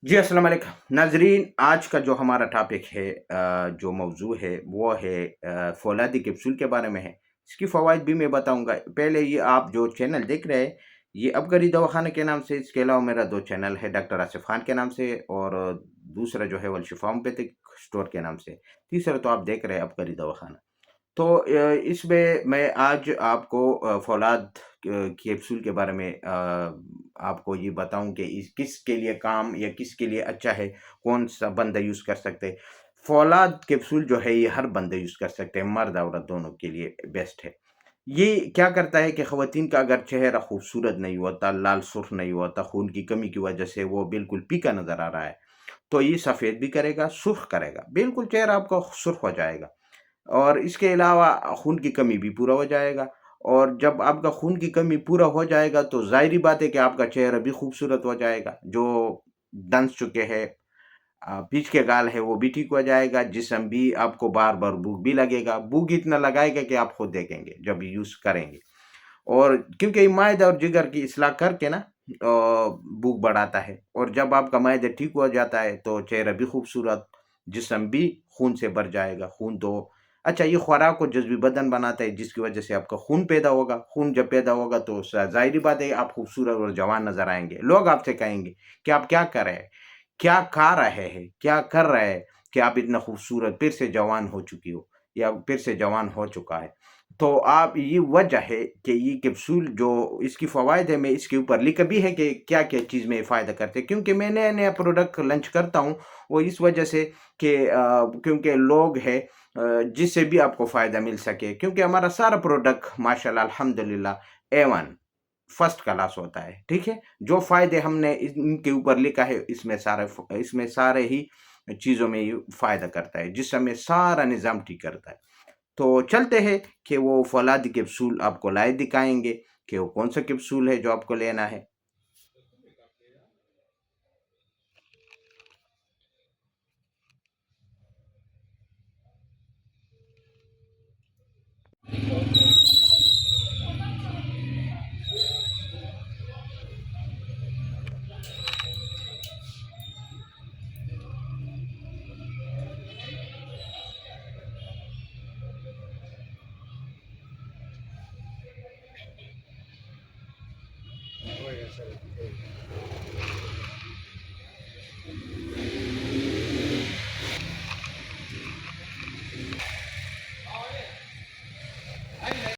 जी, अस्सलाम वालेकुम नाज़रीन। आज का जो हमारा टॉपिक है जो मौज़ू है वो है फ़ौलादी कैप्सूल के बारे में है। इसकी फ़वाइद भी मैं बताऊँगा। पहले ये आप जो चैनल देख रहे हैं, ये अबगरी दवाख़ाना के नाम से, इसके अलावा मेरा 2 चैनल है डॉक्टर आसिफ़ खान के नाम से और दूसरा जो है वो अल-शिफ़ा होम्योपैथिक स्टोर के नाम से। तीसरा तो आप देख रहे हैं अबगरी दवाख़ाना। तो इसमें मैं आज आपको फ़ौलाद कैप्सूल के बारे में आपको ये बताऊँ कि इस किसके लिए काम या किसके लिए अच्छा है, कौन-सा बंदा यूज़ कर सकते हैं। फ़ौलाद कैप्सूल जो है ये हर बंदा यूज़ कर सकते हैं, मर्द-औरत दोनों के लिए बेस्ट है। ये क्या करता है कि ख़वातीन का अगर चेहरा खूबसूरत नहीं होता, लाल सुर्ख़ नहीं होता, खून की कमी की वजह से वो बिल्कुल पीका नज़र आ रहा है, तो ये सफ़ेद भी करेगा, सुर्ख़ करेगा, बिल्कुल चेहरा आपका सुर्ख़ हो जाएगा। और इसके अलावा खून की कमी भी पूरा हो जाएगा और जब आपका खून की कमी पूरा हो जाएगा तो ज़ाहिर-सी बात है कि आपका चेहरा भी खूबसूरत हो जाएगा। जो दंस चुके हैं पीछ के गाल है वो भी ठीक हो जाएगा, जिस्म भी आपको बार-बार भूख भी लगेगा, भूख इतना लगाएगा कि आप खुद देखेंगे जब यूज़ करेंगे। और क्योंकि मायदा और जिगर की इस्लाह करके ना भूख बढ़ाता है और जब आपका मायदा ठीक हो जाता है तो चेहरा भी खूबसूरत, जिस्म भी खून से भर जाएगा। खून तो अच्छा ये खुराक को जज़्बी बदन बनाता है जिसकी वज़ह से आपका खून पैदा होगा। खून जब पैदा होगा तो ज़ाहिर-सी बात है आप खूबसूरत और जवान नज़र आएँगे। लोग आपसे कहेंगे कि आप क्या कर रहे हैं? क्या खा रहे हैं? क्या कर रहे हैं कि आप इतना खूबसूरत फिर से जवान हो चुकी हो या फिर से जवान हो चुका है? तो आप ये वजह है कि ये कैप्सूल जो इसकी फ़वाइद है, मैं इसके ऊपर लिखा भी है कि क्या-क्या चीज़ में फ़ायदा करते हैं क्योंकि मैं नया-नया प्रोडक्ट लॉन्च करता हूँ, वो इस वजह से कि क्योंकि लोग हैं जिससे भी आपको फ़ायदा मिल सके क्योंकि हमारा सारा प्रोडक्ट माशाअल्लाह अल्हम्दुलिल्लाह ए1 फर्स्ट क्लास होता है, ठीक है? जो फ़ायदे हमने इनके ऊपर लिखा है इसमें सारे ही चीज़ों में ये फ़ायदा करता है, जिससे हमें सारा निज़ाम ठीक करता है। तो चलते हैं कि वो फ़ौलादी कैप्सूल आपको लाए दिखाएँगे कि वो कौन-सा कैप्सूल है जो आपको लेना है।